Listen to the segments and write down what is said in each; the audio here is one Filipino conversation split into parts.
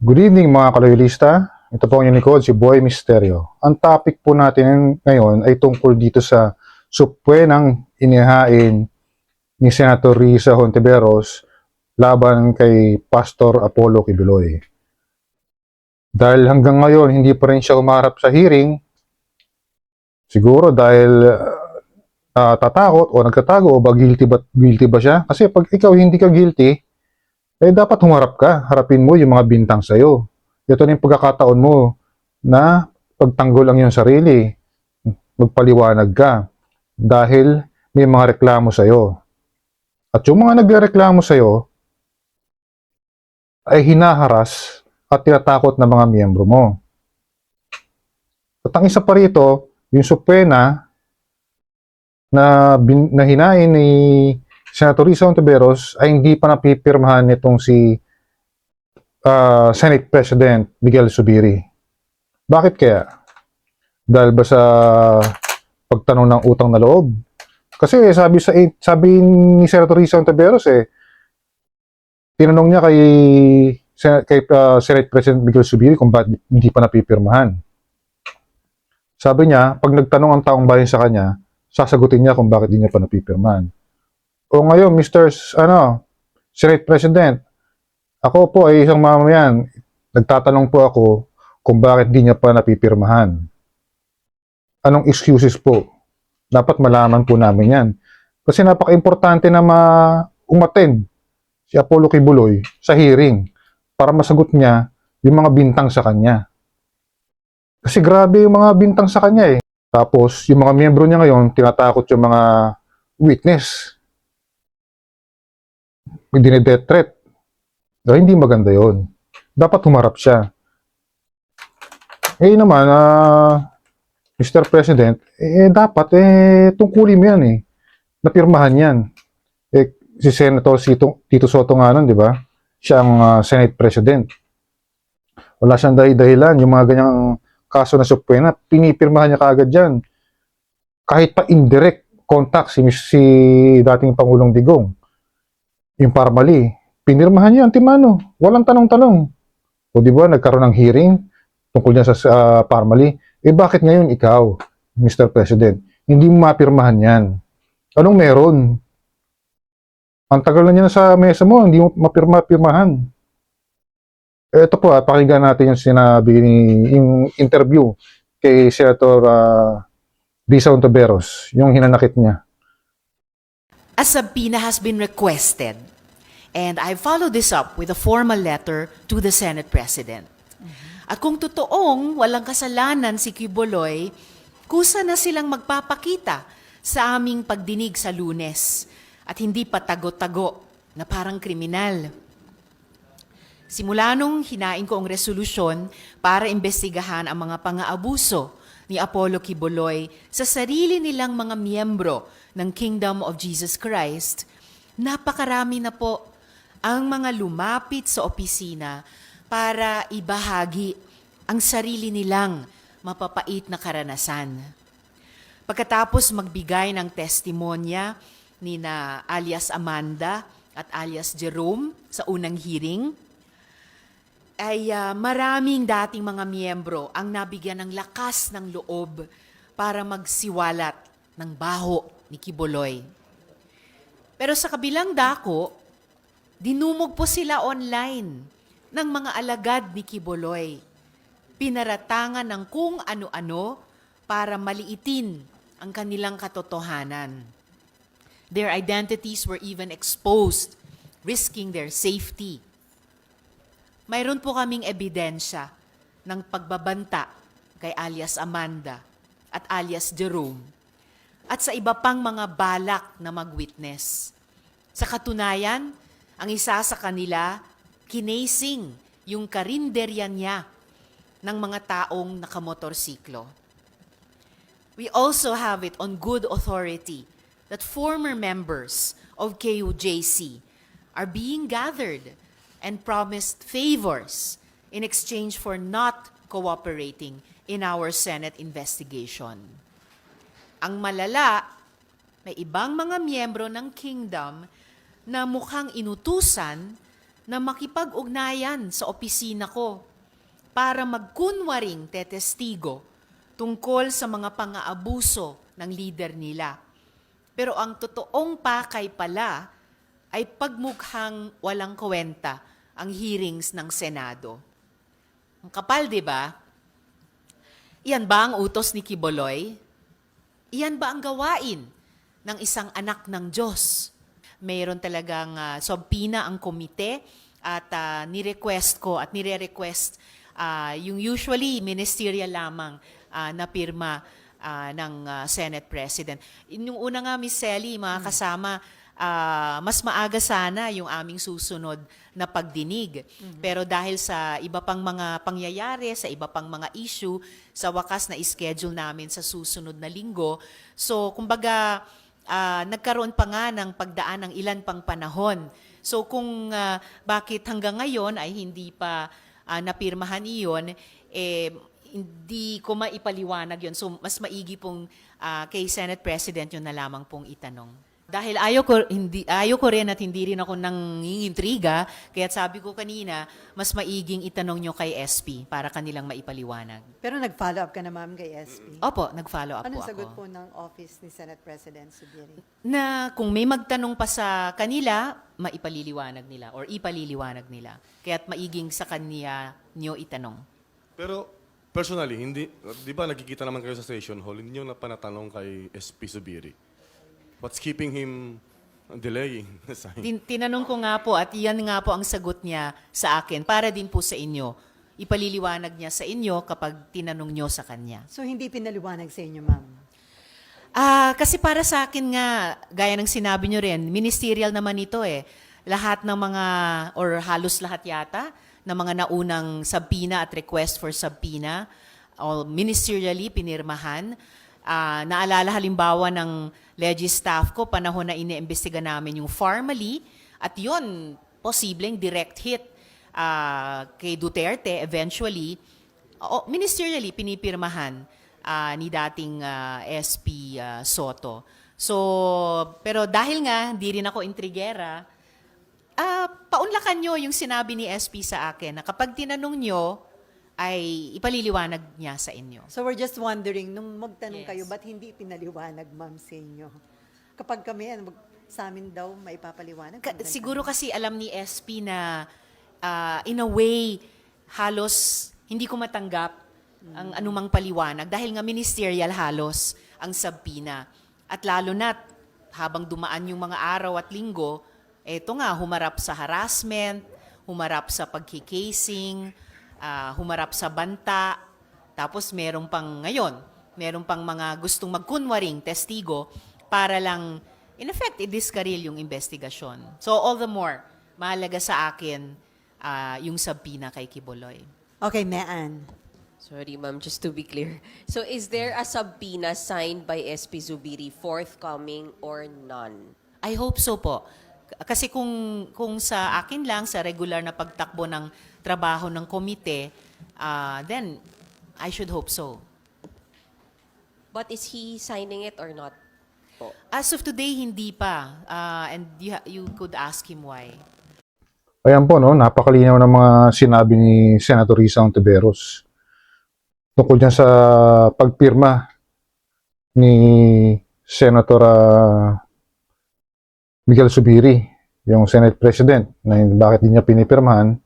Good evening mga kaloylista. Ito po ang inyong likod, si Boy Misterio. Ang topic po natin ngayon ay tungkol dito sa supwenang inihain ni Senator Risa Hontiveros laban kay Pastor Apollo Kibuloy. Dahil hanggang ngayon hindi pa rin siya umarap sa hearing, siguro dahil tatakot o nagtatago o guilty ba siya? Kasi pag ikaw hindi ka guilty, dapat humarap ka, harapin mo yung mga bintang sa'yo. Ito na yung pagkakataon mo na pagtanggol ang iyong sarili, magpaliwanag ka, dahil may mga reklamo sa'yo. At yung mga nagrereklamo sa'yo, ay hinaharas at tinatakot ng mga miyembro mo. At ang isa pa rito, yung supwena na hinain ni Senator Risa Hontiveros ay hindi pa napipirmahan nitong si Senate President Miguel Zubiri. Bakit kaya? Dahil ba sa pagtanong ng utang na loob? Kasi sabi ni Senator Risa Hontiveros tinanong niya kay Senate President Miguel Zubiri kung bakit hindi pa napipirmahan. Sabi niya, pag nagtanong ang taong bayan sa kanya, sasagutin niya kung bakit hindi niya pa napipirmahan. O ngayon, Mr. Senate President, ako po ay isang mamamayan. Nagtatanong po ako kung bakit di niya pa napipirmahan. Anong excuses po? Dapat malaman po namin yan. Kasi napaka-importante na umattend si Apollo Kibuloy sa hearing para masagot niya yung mga bintang sa kanya. Kasi grabe yung mga bintang sa kanya eh. Tapos, yung mga miyembro niya ngayon, tinatakot yung mga witness. May dine-death threat. Pero hindi maganda yon. Dapat humarap siya. Naman, Mr. President, dapat, tungkulin mo yan eh. Napirmahan yan. Si Senator Tito Soto nga nun, di ba? Siya ang Senate President. Wala siyang dahilan. Yung mga ganyang kaso na supwena, pinipirmahan niya kaagad dyan. Kahit pa indirect contact si dating Pangulong Digong. Yung Parmali, pinirmahan niya antimano. Walang tanong-tanong. O di ba, nagkaroon ng hearing tungkol niya sa Parmali. Bakit ngayon ikaw, Mr. President, hindi mo mapirmahan yan? Anong meron? Ang tagal na niya sa mesa mo, hindi mo mapirmahan. Ito po, pakinggan natin yung sinabi yung interview kay Senator Risa Hontiveros, yung hinanakit niya. A subpoena has been requested, and I followed this up with a formal letter to the Senate President. At kung totoong walang kasalanan si Kibuloy, kusa na silang magpapakita sa aming pagdinig sa Lunes at hindi pa tago-tago na parang kriminal. Simula nung hinain ko ang resolusyon para imbestigahan ang mga pang-aabuso ni Apollo Kibuloy sa sarili nilang mga miyembro ng Kingdom of Jesus Christ, napakarami na po ang mga lumapit sa opisina para ibahagi ang sarili nilang mapapait na karanasan. Pagkatapos magbigay ng testimonya ni na alias Amanda at alias Jerome sa unang hearing, ay maraming dating mga miyembro ang nabigyan ng lakas ng loob para magsiwalat ng baho ni Kibuloy. Pero sa kabilang dako, dinumog po sila online ng mga alagad ni Kibuloy. Pinaratangan ng kung ano-ano para maliitin ang kanilang katotohanan. Their identities were even exposed, risking their safety. Mayroon po kaming ebidensya ng pagbabanta kay alias Amanda at alias Jerome at sa iba pang mga balak na mag-witness. Sa katunayan, ang isa sa kanila, kinasing yung karinderya niya ng mga taong nakamotorsiklo. We also have it on good authority that former members of KUJC are being gathered and promised favors in exchange for not cooperating in our Senate investigation. Ang malala, may ibang mga miyembro ng Kingdom na mukhang inutusan na makipag-ugnayan sa opisina ko para magkunwaring tetestigo tungkol sa mga pang-aabuso ng leader nila. Pero ang totoong pakay pala ay pagmukhang walang kwenta ang hearings ng Senado. Ang kapal, di ba? Iyan ba ang utos ni Quiboloy? Iyan ba ang gawain ng isang anak ng Diyos? Mayroon talagang subpoena ang komite at ni-request ko at nire-request yung usually ministerial lamang na pirma ng Senate President. Yung una nga, Miss Selly, mga kasama, mas maaga sana yung aming susunod na pagdinig. Pero dahil sa iba pang mga pangyayari, sa iba pang mga issue, sa wakas na schedule namin sa susunod na linggo. So, kumbaga, nagkaroon pa nga ng pagdaan ng ilan pang panahon. So, kung bakit hanggang ngayon ay hindi pa napirmahan iyon, hindi ko maipaliwanag yun. So, mas maigi pong kay Senate President yun na lamang pong itanong. Dahil ayaw ko rin at hindi rin ako nangingintriga, kaya sabi ko kanina, mas maiging itanong nyo kay SP para kanilang maipaliwanag. Pero nag-follow up ka na, ma'am, kay SP? Opo, nag-follow up Anong po sagot ako. po ng office ni Senate President Zubiri? Na kung may magtanong pa sa kanila, maipaliliwanag nila or ipaliliwanag nila. Kaya't maiging sa kanya nyo itanong. Pero personally, hindi, di ba nakikita naman kayo sa station hall, hindi nyo na panatanong kay SP Zubiri? What's keeping him delaying? Tinanong ko nga po at iyan nga po ang sagot niya sa akin para din po sa inyo. Ipaliliwanag niya sa inyo kapag tinanong nyo sa kanya. So, hindi pinaliwanag sa inyo, ma'am? Kasi para sa akin nga, gaya ng sinabi nyo rin, ministerial naman ito eh. Lahat ng mga, or halos lahat yata, ng mga naunang subpoena at request for subpoena, all ministerially pinirmahan. Naalala halimbawa ng Legis staff ko, panahon na iniimbestiga namin yung Farmally, at yun, posibleng direct hit kay Duterte eventually, ministerially pinipirmahan ni dating SP Soto. So, pero dahil nga, hindi rin ako intrigera, paunlakan nyo yung sinabi ni SP sa akin na kapag tinanong nyo, ay ipaliliwanag niya sa inyo. So, we're just wondering, nung magtanong Yes. kayo, ba't hindi pinaliwanag, ma'am, sa inyo? Kapag kami, sa amin daw, maipapaliwanag. Siguro kasi alam ni SP na in a way, halos hindi ko matanggap ang anumang paliwanag dahil nga ministerial halos ang subpoena. At lalo na't habang dumaan yung mga araw at linggo, eto nga, humarap sa harassment, humarap sa pagkikasing, humarap sa banta, tapos meron pang mga gustong magkunwaring testigo para lang, in effect, i-discarril yung investigasyon. So all the more, mahalaga sa akin yung subpoena kay Quiboloy. Okay, Mean. Sorry, ma'am, just to be clear. So is there a subpoena signed by SP Zubiri forthcoming or none? I hope so po. Kasi kung sa akin lang, sa regular na pagtakbo ng trabaho ng komite, then I should hope so. But is he signing it or not? Po? As of today, hindi pa. And you could ask him why. Ayan po, no, napakalinaw ng mga sinabi ni Senator Risa Ontiveros tungkol dyan sa pagpirma ni Senator Miguel Zubiri, yung Senate President, na bakit di niya pinipirmahan,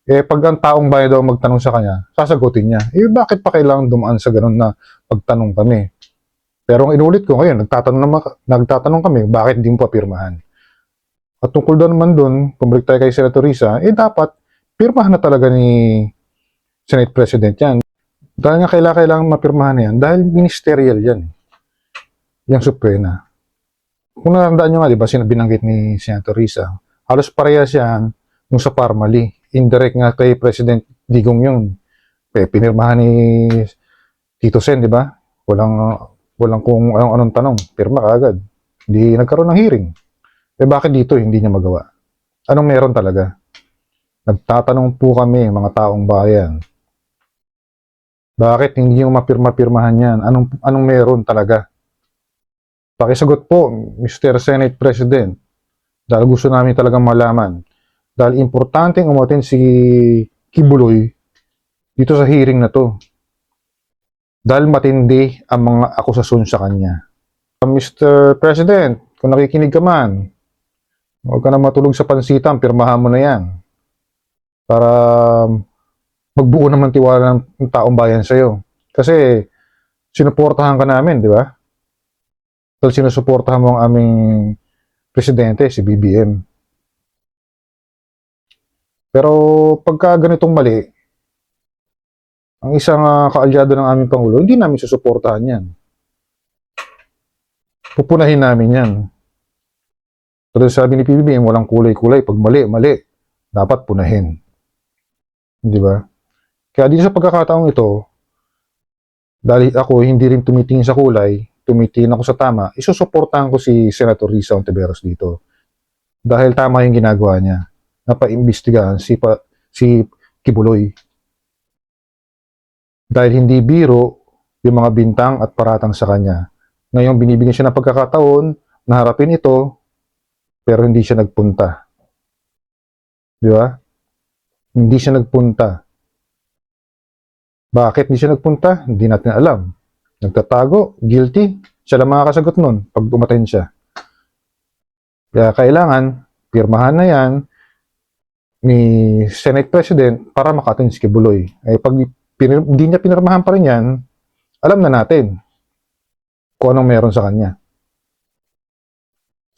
pag ang taong bayan daw magtanong sa kanya, sasagutin niya. Bakit pa kailangan dumaan sa ganun na pagtanong kami? Pero ang inulit ko ngayon, nagtatanong kami, bakit di mo pa pirmahan? At tungkol doon naman doon, pumalik tayo kay Senator Risa, dapat pirmahan na talaga ni Senate President yan. Dahil nga kailangan mapirmahan yan, dahil ministerial yan. Yung subpoena. Kung natandaan nyo nga, di ba, binanggit ni Senator Risa, halos parehas yan yung sa Farmally. Indirect nga kay President Digong yun. Pinirmahan ni Tito Sen, di ba? Walang kung anong tanong. Pirma kaagad. Hindi nagkaroon ng hearing. Bakit dito hindi niya magawa? Anong meron talaga? Nagtatanong po kami, mga taong bayan. Bakit hindi niyo mapirma-pirmahan yan? Anong meron talaga? Pakisagot po, Mr. Senate President. Dahil gusto namin talagang malaman Dahil importanteng umaten si Kibuloy dito sa hearing na to. Dahil matindi ang mga akusasyon sa kanya. Mr. President, kung nakikinig ka man, huwag ka na matulog sa pansitan, pirmahan mo na yan. Para magbuo naman tiwala ng taong bayan sa'yo. Kasi sinuportahan ka namin, di ba? Dahil sinusuportahan mo ang aming presidente, si BBM. Pero pagka ganitong mali, ang isang kaalyado ng aming Pangulo, hindi namin susuportahan yan. Pupunahin namin yan. Pero sabi ni PBBM, walang kulay-kulay. Pag mali, mali. Dapat punahin. Di ba? Kaya dito sa pagkakataong ito, dahil ako hindi rin tumitingin sa kulay, tumitingin ako sa tama, isusuportahan ko si Senator Risa Ontiveros dito. Dahil tama yung ginagawa niya. Napaimbestigahan si Kibuloy. Dahil hindi biro yung mga bintang at paratang sa kanya. Ngayon, binibigyan siya ng pagkakataon na harapin ito, pero hindi siya nagpunta. Di ba? Hindi siya nagpunta. Bakit hindi siya nagpunta? Hindi natin alam. Nagtatago, guilty. Siya lang makakasagot nun pag umaten siya. Kaya kailangan, pirmahan na yan ni Senate President para makatin si Kibuloy. Eh, pag hindi niya pinirmahan pa rin yan, alam na natin kung anong meron sa kanya.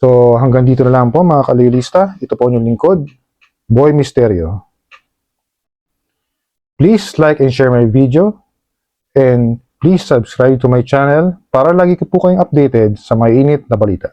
So, hanggang dito na lang po mga kalilista. Ito po yung lingkod, Boy Misterio. Please like and share my video and please subscribe to my channel para lagi po kayong updated sa may init na balita.